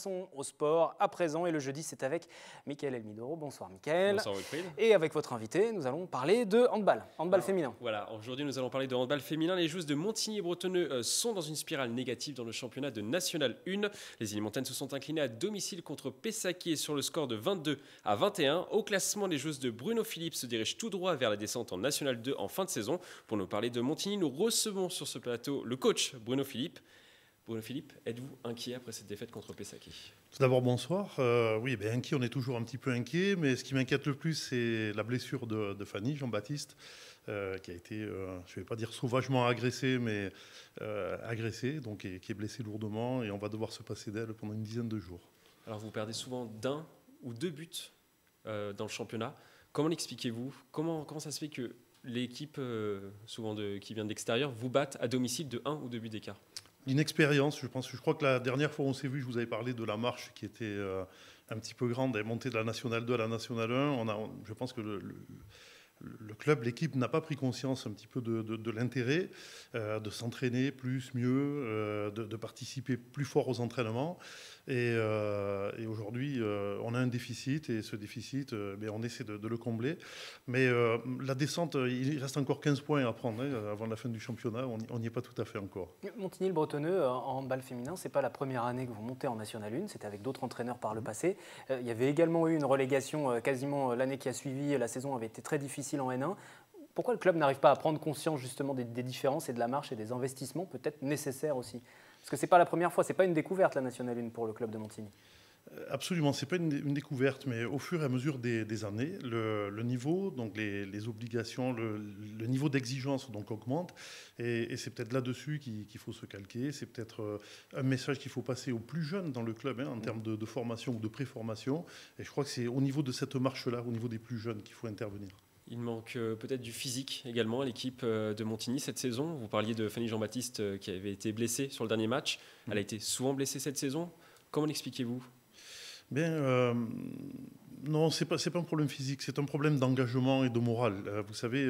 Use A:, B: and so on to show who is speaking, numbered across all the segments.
A: Passons au sport à présent et le jeudi c'est avec Mickaël Elmidoro. Bonsoir Mickaël.
B: Bonsoir Wilfried.
A: Et avec votre invité nous allons parler de handball féminin.
B: Voilà, aujourd'hui nous allons parler de handball féminin. Les joueuses de Montigny-Bretonneux sont dans une spirale négative dans le championnat de National 1. Les Illymontaines se sont inclinées à domicile contre Pessaquier sur le score de 22-21. Au classement, les joueuses de Bruno Philippe se dirigent tout droit vers la descente en National 2 en fin de saison. Pour nous parler de Montigny, nous recevons sur ce plateau le coach Bruno Philippe. Bruno Philippe, êtes-vous inquiet après cette défaite contre Pessaquier ?
C: Tout d'abord, bonsoir. Oui, inquiet, on est toujours un petit peu inquiet, mais ce qui m'inquiète le plus, c'est la blessure de Fanny Jean-Baptiste, qui a été, je ne vais pas dire sauvagement agressée, mais agressée, donc qui est blessée lourdement, et on va devoir se passer d'elle pendant une dizaine de jours.
B: Alors vous perdez souvent d'un ou deux buts dans le championnat. Comment l'expliquez-vous ? Comment ça se fait que l'équipe, souvent qui vient de l'extérieur, vous batte à domicile de 1 ou 2 buts d'écart ?
C: Une je crois que la dernière fois où on s'est vu, je vous avais parlé de la marche qui était un petit peu grande, elle est montée de la Nationale 2 à la Nationale 1. Je pense que le club, l'équipe n'a pas pris conscience un petit peu de l'intérêt de s'entraîner plus, mieux, de participer plus fort aux entraînements. Et aujourd'hui, on a un déficit et ce déficit, on essaie de le combler. Mais la descente, il reste encore 15 points à prendre avant la fin du championnat. On n'y est pas tout à fait encore.
A: Montigny-le-Bretonneux en handball féminin, ce n'est pas la première année que vous montez en National 1. C'était avec d'autres entraîneurs par le passé. Il y avait également eu une relégation quasiment l'année qui a suivi. La saison avait été très difficile en N1. Pourquoi le club n'arrive pas à prendre conscience justement des différences et de la marche et des investissements peut-être nécessaires aussi ? Parce que ce n'est pas la première fois, ce n'est pas une découverte la Nationale 1 pour le club de Montigny.
C: Absolument, ce n'est pas une découverte, mais au fur et à mesure des années, le niveau, donc les obligations, le niveau d'exigence donc augmente, et c'est peut-être là-dessus qu'il faut se calquer. C'est peut-être un message qu'il faut passer aux plus jeunes dans le club en termes de formation ou de préformation. Et je crois que c'est au niveau de cette marche-là, au niveau des plus jeunes, qu'il faut intervenir.
B: Il manque peut-être du physique également à l'équipe de Montigny cette saison. Vous parliez de Fanny Jean-Baptiste qui avait été blessée sur le dernier match. Elle a été souvent blessée cette saison. Comment l'expliquez-vous ?
C: Non, c'est pas un problème physique, c'est un problème d'engagement et de morale. Vous savez,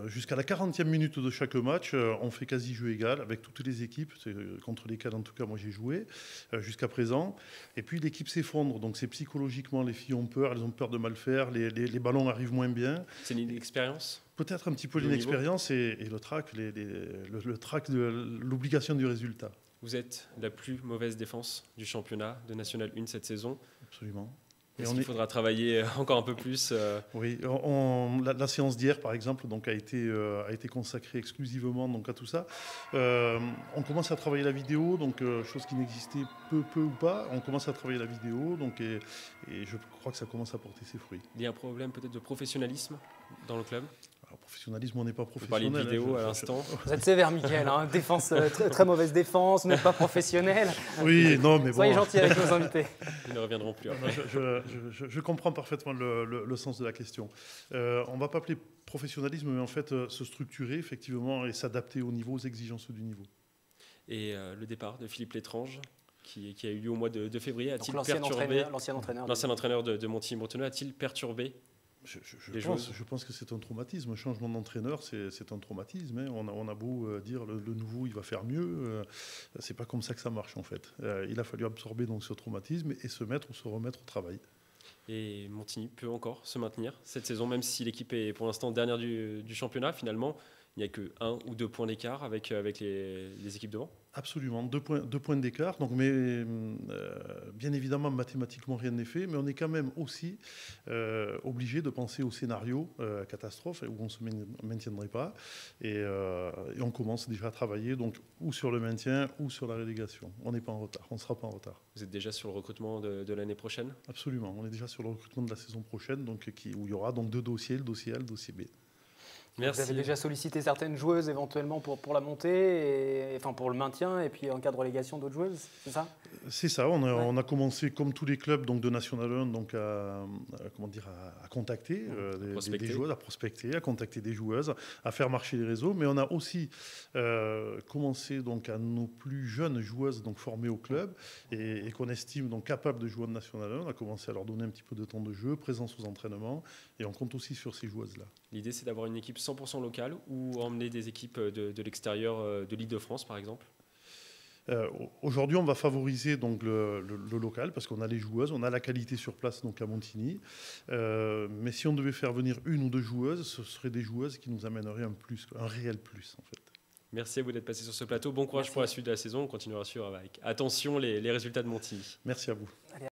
C: jusqu'à la 40e minute de chaque match, on fait quasi jeu égal avec toutes les équipes, contre lesquelles en tout cas moi j'ai joué jusqu'à présent. Et puis l'équipe s'effondre, donc c'est psychologiquement, les filles ont peur, elles ont peur de mal faire, les ballons arrivent moins bien.
B: C'est une inexpérience ?
C: Peut-être un petit peu l'inexpérience et le trac, le trac de l'obligation du résultat.
B: Vous êtes la plus mauvaise défense du championnat de National 1 cette saison.
C: Absolument.
B: Est-ce qu'il faudra travailler encore un peu plus
C: Oui, la séance d'hier, par exemple, donc, a été consacrée exclusivement donc, à tout ça. On commence à travailler la vidéo, donc, chose qui n'existait peu ou pas. On commence à travailler la vidéo, donc, et je crois que ça commence à porter ses fruits.
B: Il y a un problème peut-être de professionnalisme dans le club ?
C: Alors, professionnalisme, on n'est pas professionnel.
B: Vous parliez de vidéo à l'instant.
A: Vous êtes sévère, Mickaël. Défense, très mauvaise défense, vous n'êtes pas professionnel.
C: Oui, non, mais bon.
A: Soyez gentil avec nos invités.
B: Ils ne reviendront plus après.
C: Je comprends parfaitement le sens de la question. On ne va pas appeler professionnalisme, mais en fait se structurer effectivement et s'adapter aux exigences du niveau.
B: Et le départ de Philippe Létrange, qui a eu lieu au mois de février, a-t-il
A: l'ancien
B: perturbé
A: entraîneur
B: de Montigny-Bretonneux, a-t-il perturbé
C: je pense que c'est un traumatisme. Un changement d'entraîneur, c'est un traumatisme. On a beau dire le nouveau, il va faire mieux. C'est pas comme ça que ça marche en fait. Il a fallu absorber donc ce traumatisme et se remettre au travail.
B: Et Montigny peut encore se maintenir cette saison, même si l'équipe est pour l'instant dernière du championnat. Finalement, il n'y a que 1 ou 2 points d'écart avec les équipes devant.
C: Absolument, 2 points d'écart. Donc, mais bien évidemment, mathématiquement, rien n'est fait. Mais on est quand même aussi obligé de penser au scénario catastrophe où on ne se maintiendrait pas. Et on commence déjà à travailler donc, ou sur le maintien ou sur la relégation. On n'est pas en retard, on ne sera pas en retard.
B: Vous êtes déjà sur le recrutement de l'année prochaine ?
C: Absolument, on est déjà sur le recrutement de la saison prochaine donc, où il y aura donc 2 dossiers, le dossier A, le dossier B.
B: Merci.
A: Vous avez déjà sollicité certaines joueuses éventuellement pour la montée, enfin pour le maintien, et puis en cas de relégation d'autres joueuses, c'est ça ?
C: C'est ça, on a commencé comme tous les clubs donc, de National 1 donc à contacter des joueuses, à prospecter, à contacter des joueuses, à faire marcher les réseaux, mais on a aussi commencé donc, à nos plus jeunes joueuses donc, formées au club et qu'on estime donc, capables de jouer en National 1. On a commencé à leur donner un petit peu de temps de jeu, présence aux entraînements, et on compte aussi sur ces joueuses-là.
B: L'idée, c'est d'avoir une équipe 100% locale ou emmener des équipes de l'extérieur de l'Île-de-France, par exemple ?
C: Aujourd'hui, on va favoriser donc le local parce qu'on a les joueuses, on a la qualité sur place donc à Montigny. Mais si on devait faire venir 1 ou 2 joueuses, ce seraient des joueuses qui nous amèneraient un réel plus en fait.
B: Merci à vous d'être passé sur ce plateau. Bon courage pour la suite de la saison. On continuera à suivre avec attention les résultats de Montigny.
C: Merci à vous.
A: Allez.